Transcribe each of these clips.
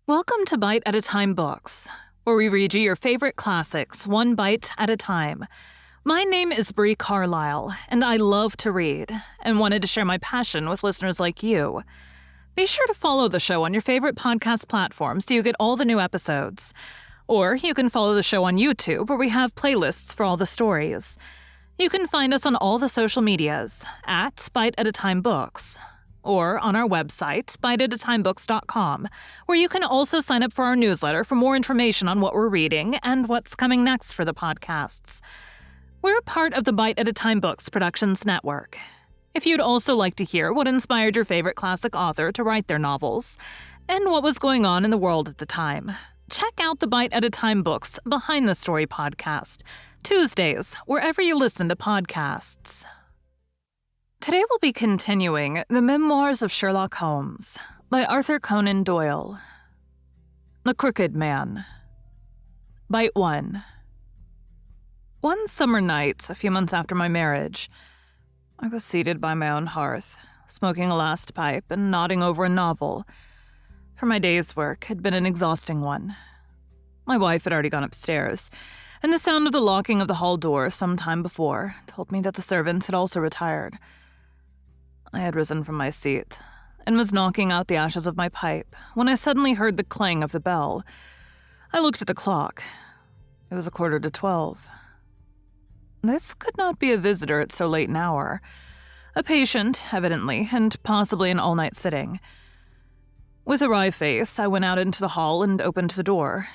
Welcome to Bite at a Time Books, where we read you your favorite classics one bite at a time. My name is Bree Carlile, and I love to read, and wanted to share my passion with listeners like you. Be sure to follow the show on your favorite podcast platforms so you get all the new episodes. Or you can follow the show on YouTube, where we have playlists for all the stories. You can find us on all the social medias, at Bite at a Time Books, or on our website, biteatatimebooks.com, where you can also sign up for our newsletter for more information on what we're reading and what's coming next for the podcasts. We're a part of the Bite at a Time Books Productions Network. If you'd also like to hear what inspired your favorite classic author to write their novels, and what was going on in the world at the time, check out the Bite at a Time Books Behind the Story podcast, Tuesdays, wherever you listen to podcasts. Today we'll be continuing The Memoirs of Sherlock Holmes by Arthur Conan Doyle. The Crooked Man. Bite 1. One summer night, a few months after my marriage, I was seated by my own hearth, smoking a last pipe and nodding over a novel, for my day's work had been an exhausting one. My wife had already gone upstairs, and the sound of the locking of the hall door some time before told me that the servants had also retired. I had risen from my seat and was knocking out the ashes of my pipe when I suddenly heard the clang of the bell. I looked at the clock. It was 11:45. This could not be a visitor at so late an hour. A patient, evidently, and possibly an all-night sitting. With a wry face, I went out into the hall and opened the door.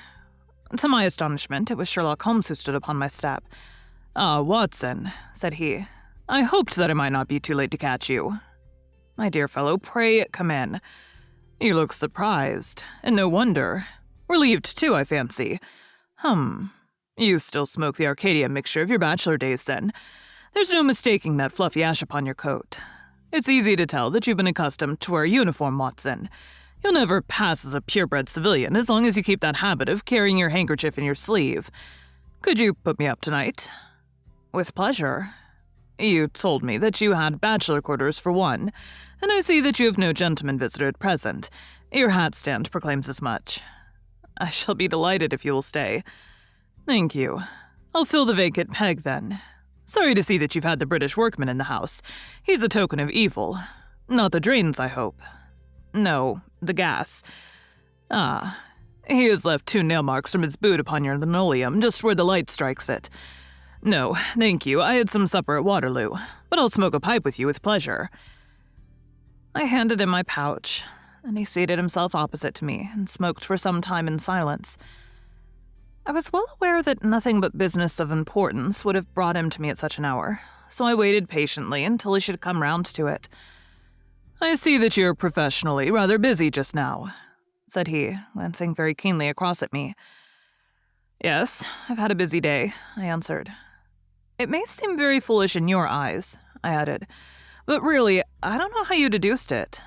To my astonishment, it was Sherlock Holmes who stood upon my step. "Ah, Watson," said he. "I hoped that I might not be too late to catch you. My dear fellow, pray come in. You look surprised, and no wonder. Relieved, too, I fancy. You still smoke the Arcadia mixture of your bachelor days, then. There's no mistaking that fluffy ash upon your coat. It's easy to tell that you've been accustomed to wear a uniform, Watson. You'll never pass as a purebred civilian as long as you keep that habit of carrying your handkerchief in your sleeve. Could you put me up tonight?" "With pleasure. You told me that you had bachelor quarters for one, and I see that you have no gentleman visitor at present. Your hat stand proclaims as much. I shall be delighted if you will stay." "Thank you. I'll fill the vacant peg, then. Sorry to see that you've had the British workman in the house. He's a token of evil. Not the drains, I hope." "No, the gas." "Ah, he has left 2 nail marks from his boot upon your linoleum, just where the light strikes it. No, thank you, I had some supper at Waterloo, but I'll smoke a pipe with you with pleasure." I handed him my pouch, and he seated himself opposite to me and smoked for some time in silence. I was well aware that nothing but business of importance would have brought him to me at such an hour, so I waited patiently until he should come round to it. "I see that you're professionally rather busy just now," said he, glancing very keenly across at me. "Yes, I've had a busy day," I answered. "It may seem very foolish in your eyes," I added, "but really, I don't know how you deduced it."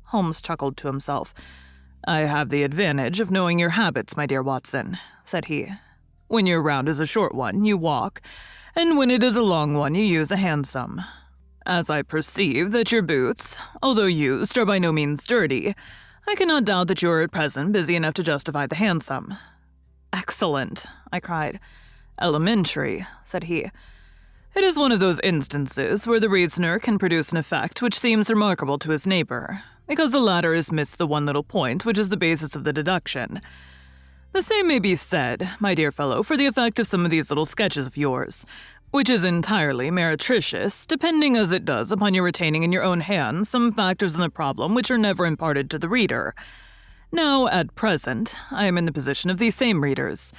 Holmes chuckled to himself. "I have the advantage of knowing your habits, my dear Watson," said he. "When your round is a short one, you walk, and when it is a long one, you use a hansom. As I perceive that your boots, although used, are by no means dirty, I cannot doubt that you are at present busy enough to justify the hansom." "Excellent," I cried. "Elementary," said he. "It is one of those instances where the reasoner can produce an effect which seems remarkable to his neighbor, because the latter has missed the one little point which is the basis of the deduction. The same may be said, my dear fellow, for the effect of some of these little sketches of yours, which is entirely meretricious, depending as it does upon your retaining in your own hands some factors in the problem which are never imparted to the reader. Now, at present, I am in the position of these same readers,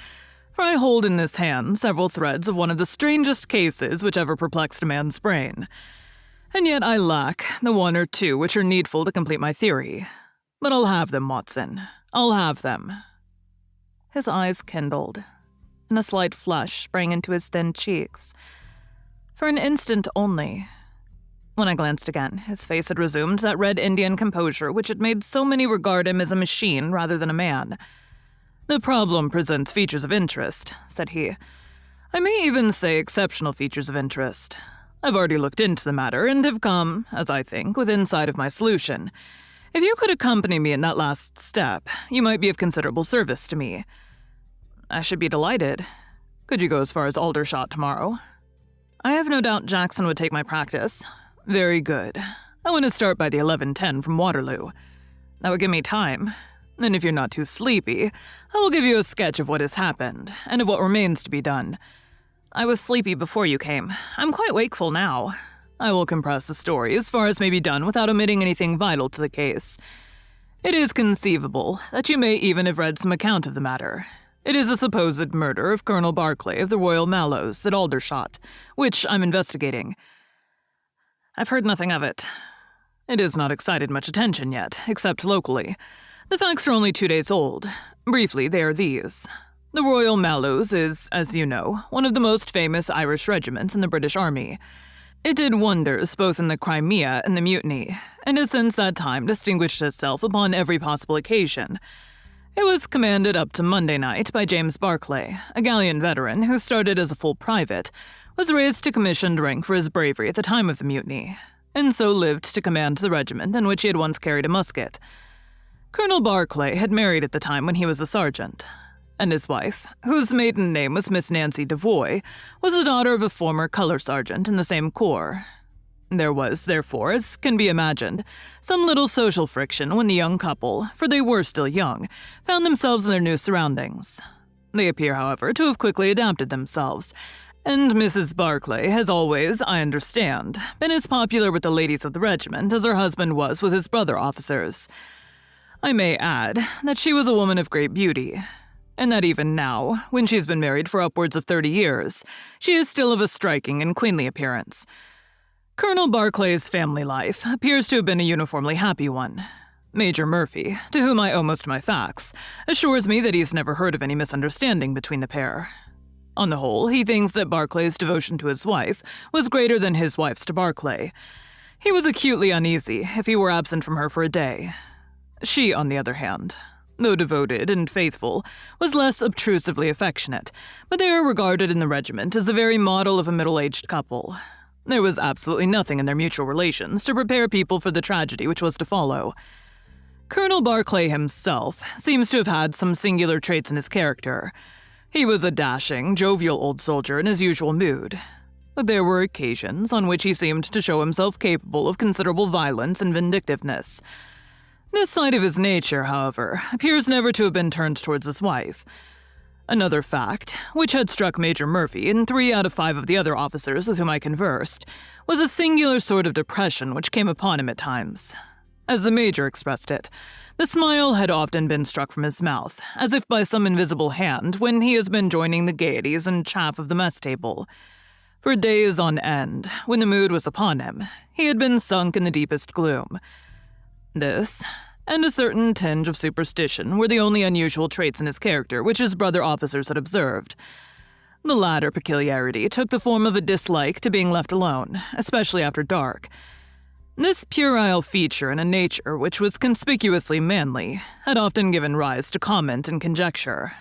for I hold in this hand several threads of one of the strangest cases which ever perplexed a man's brain. And yet I lack the one or two which are needful to complete my theory. But I'll have them, Watson. I'll have them." His eyes kindled, and a slight flush sprang into his thin cheeks. For an instant only. When I glanced again, his face had resumed that red Indian composure which had made so many regard him as a machine rather than a man. "The problem presents features of interest," said he. "I may even say exceptional features of interest. I've already looked into the matter and have come, as I think, within sight of my solution. If you could accompany me in that last step, you might be of considerable service to me." "I should be delighted. Could you go as far as Aldershot tomorrow?" "I have no doubt Jackson would take my practice." "Very good. I want to start by the 11:10 from Waterloo. That would give me time. And if you're not too sleepy, I will give you a sketch of what has happened, and of what remains to be done. I was sleepy before you came. I'm quite wakeful now. I will compress the story as far as may be done without omitting anything vital to the case. It is conceivable that you may even have read some account of the matter. It is a supposed murder of Colonel Barclay of the Royal Mallows at Aldershot, which I'm investigating. I've heard nothing of it. It has not excited much attention yet, except locally. The facts are only 2 days old. Briefly, they are these. The Royal Mallows is, as you know, one of the most famous Irish regiments in the British Army. It did wonders both in the Crimea and the Mutiny, and has since that time distinguished itself upon every possible occasion. It was commanded up to Monday night by James Barclay, a gallant veteran who started as a full private, was raised to commissioned rank for his bravery at the time of the mutiny, and so lived to command the regiment in which he had once carried a musket. Colonel Barclay had married at the time when he was a sergeant, and his wife, whose maiden name was Miss Nancy Devoy, was the daughter of a former color sergeant in the same corps. There was, therefore, as can be imagined, some little social friction when the young couple, for they were still young, found themselves in their new surroundings. They appear, however, to have quickly adapted themselves, and Mrs. Barclay has always, I understand, been as popular with the ladies of the regiment as her husband was with his brother officers. I may add that she was a woman of great beauty, and that even now, when she's been married for upwards of 30 years, she is still of a striking and queenly appearance. Colonel Barclay's family life appears to have been a uniformly happy one. Major Murphy, to whom I owe most of my facts, assures me that he's never heard of any misunderstanding between the pair. On the whole, he thinks that Barclay's devotion to his wife was greater than his wife's to Barclay. He was acutely uneasy if he were absent from her for a day. She, on the other hand, though devoted and faithful, was less obtrusively affectionate, but they are regarded in the regiment as the very model of a middle-aged couple. There was absolutely nothing in their mutual relations to prepare people for the tragedy which was to follow. Colonel Barclay himself seems to have had some singular traits in his character. He was a dashing, jovial old soldier in his usual mood, but there were occasions on which he seemed to show himself capable of considerable violence and vindictiveness. This side of his nature, however, appears never to have been turned towards his wife. Another fact, which had struck Major Murphy and 3 out of 5 of the other officers with whom I conversed, was a singular sort of depression which came upon him at times. As the Major expressed it, the smile had often been struck from his mouth, as if by some invisible hand, when he has been joining the gaieties and chaff of the mess table. For days on end, when the mood was upon him, he had been sunk in the deepest gloom. This, and a certain tinge of superstition, were the only unusual traits in his character which his brother officers had observed. The latter peculiarity took the form of a dislike to being left alone, especially after dark. This puerile feature in a nature which was conspicuously manly had often given rise to comment and conjecture.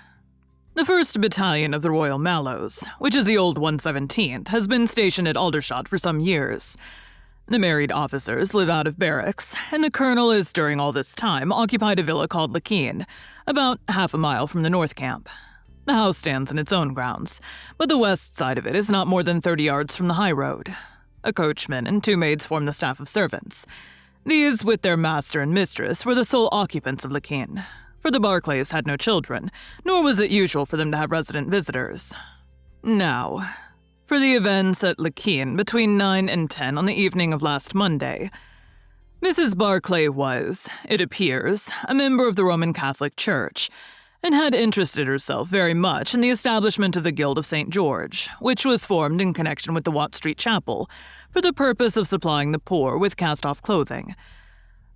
The 1st Battalion of the Royal Mallows, which is the old 117th, has been stationed at Aldershot for some years. The married officers live out of barracks, and the colonel has during all this time occupied a villa called Lakeene, about half a mile from the North Camp. The house stands in its own grounds, but the west side of it is not more than 30 yards from the high road. A coachman and 2 maids form the staff of servants. These, with their master and mistress, were the sole occupants of Lakeene, for the Barclays had no children, nor was it usual for them to have resident visitors. Now, for the events at Lakeene between 9 and 10 on the evening of last Monday. Mrs. Barclay was, it appears, a member of the Roman Catholic Church, and had interested herself very much in the establishment of the Guild of St. George, which was formed in connection with the Watt Street Chapel, for the purpose of supplying the poor with cast-off clothing.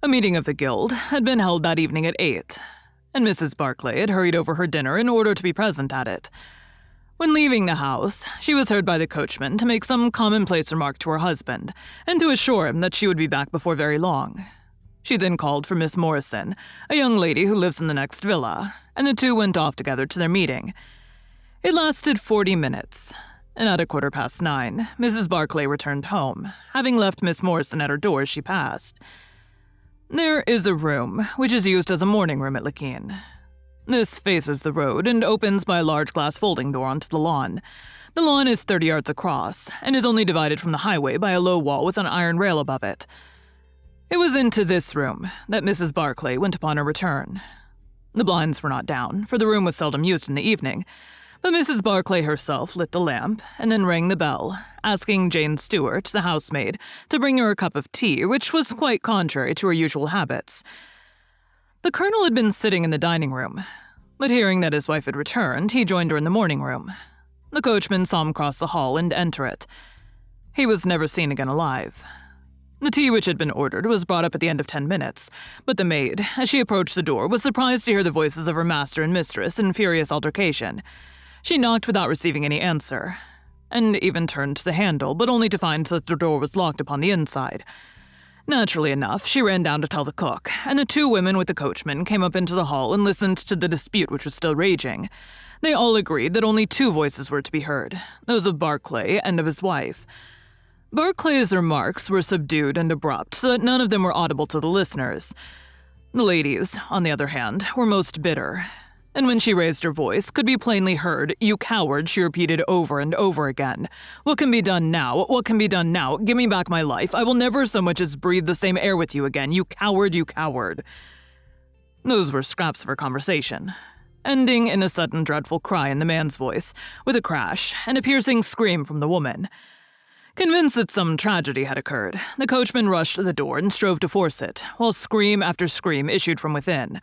A meeting of the Guild had been held that evening at 8, and Mrs. Barclay had hurried over her dinner in order to be present at it. When leaving the house, she was heard by the coachman to make some commonplace remark to her husband, and to assure him that she would be back before very long. She then called for Miss Morrison, a young lady who lives in the next villa, and the 2 went off together to their meeting. It lasted 40 minutes, and at 9:15, Mrs. Barclay returned home, having left Miss Morrison at her door as she passed. There is a room, which is used as a morning room at Lakeen. This faces the road and opens by a large glass folding door onto the lawn. The lawn is 30 yards across and is only divided from the highway by a low wall with an iron rail above it. It was into this room that Mrs. Barclay went upon her return. The blinds were not down, for the room was seldom used in the evening, but Mrs. Barclay herself lit the lamp and then rang the bell, asking Jane Stewart, the housemaid, to bring her a cup of tea, which was quite contrary to her usual habits. The colonel had been sitting in the dining room, but hearing that his wife had returned, he joined her in the morning room. The coachman saw him cross the hall and enter it. He was never seen again alive. The tea which had been ordered was brought up at the end of 10 minutes, but the maid, as she approached the door, was surprised to hear the voices of her master and mistress in furious altercation. She knocked without receiving any answer, and even turned to the handle, but only to find that the door was locked upon the inside. Naturally enough, she ran down to tell the cook, and the 2 women with the coachman came up into the hall and listened to the dispute which was still raging. They all agreed that only 2 voices were to be heard, those of Barclay and of his wife. Barclay's remarks were subdued and abrupt, so that none of them were audible to the listeners. The ladies, on the other hand, were most bitter, and when she raised her voice, could be plainly heard, "You coward," she repeated over and over again. "What can be done now? What can be done now? Give me back my life. I will never so much as breathe the same air with you again. You coward, you coward." Those were scraps of her conversation, ending in a sudden dreadful cry in the man's voice, with a crash and a piercing scream from the woman. Convinced that some tragedy had occurred, the coachman rushed to the door and strove to force it, while scream after scream issued from within.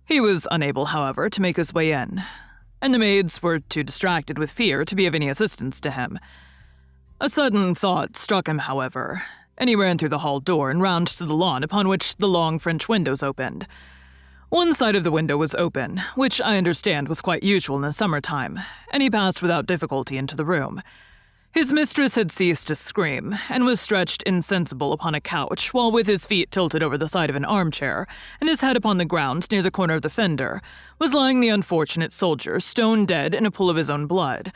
He was unable, however, to make his way in, and the maids were too distracted with fear to be of any assistance to him. A sudden thought struck him, however, and he ran through the hall door and round to the lawn upon which the long French windows opened. One side of the window was open, which I understand was quite usual in the summertime, and he passed without difficulty into the room. His mistress had ceased to scream, and was stretched insensible upon a couch, while with his feet tilted over the side of an armchair, and his head upon the ground near the corner of the fender, was lying the unfortunate soldier, stone dead in a pool of his own blood.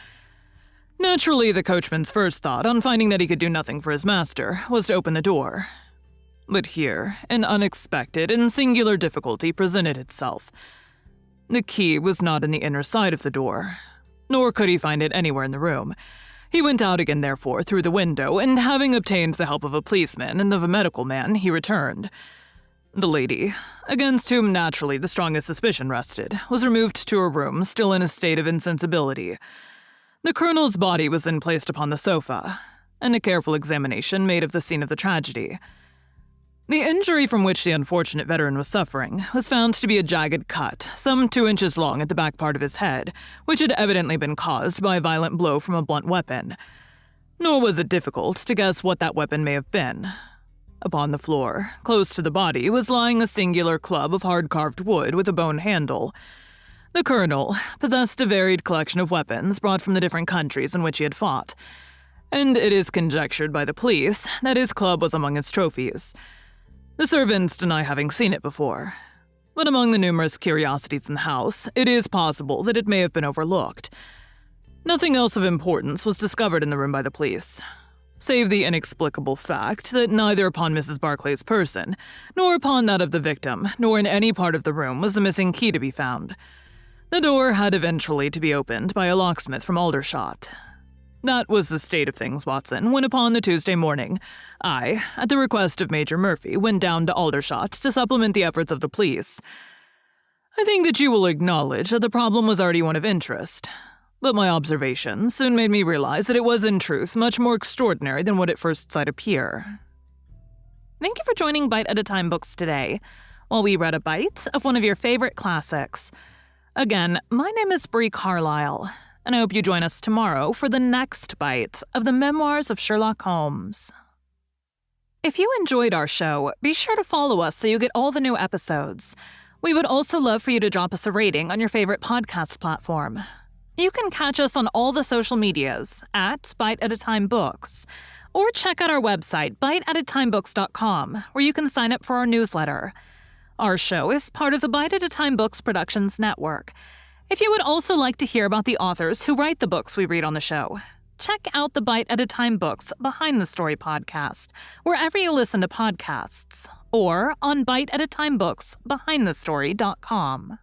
Naturally, the coachman's first thought, on finding that he could do nothing for his master, was to open the door. But here, an unexpected and singular difficulty presented itself. The key was not in the inner side of the door, nor could he find it anywhere in the room. He went out again, therefore, through the window, and having obtained the help of a policeman and of a medical man, he returned. The lady, against whom naturally the strongest suspicion rested, was removed to her room, still in a state of insensibility. The colonel's body was then placed upon the sofa, and a careful examination made of the scene of the tragedy. The injury from which the unfortunate veteran was suffering was found to be a jagged cut, some 2 inches long at the back part of his head, which had evidently been caused by a violent blow from a blunt weapon. Nor was it difficult to guess what that weapon may have been. Upon the floor, close to the body, was lying a singular club of hard-carved wood with a bone handle. The colonel possessed a varied collection of weapons brought from the different countries in which he had fought, and it is conjectured by the police that his club was among his trophies. The servants deny having seen it before, but among the numerous curiosities in the house, it is possible that it may have been overlooked. Nothing else of importance was discovered in the room by the police, save the inexplicable fact that neither upon Mrs. Barclay's person, nor upon that of the victim, nor in any part of the room was the missing key to be found. The door had eventually to be opened by a locksmith from Aldershot. That was the state of things, Watson, when upon the Tuesday morning, I, at the request of Major Murphy, went down to Aldershot to supplement the efforts of the police. I think that you will acknowledge that the problem was already one of interest, but my observations soon made me realize that it was in truth much more extraordinary than would at first sight appear. Thank you for joining Bite at a Time Books today, while we read a bite of one of your favorite classics. Again, my name is Bree Carlile, and I hope you join us tomorrow for the next bite of the Memoirs of Sherlock Holmes. If you enjoyed our show, be sure to follow us so you get all the new episodes. We would also love for you to drop us a rating on your favorite podcast platform. You can catch us on all the social medias at Bite at a Time Books, or check out our website, biteatatimebooks.com, where you can sign up for our newsletter. Our show is part of the Bite at a Time Books Productions Network. If you would also like to hear about the authors who write the books we read on the show, check out the Bite at a Time Books Behind the Story podcast, wherever you listen to podcasts, or on biteatatimebooksbehindthestory.com.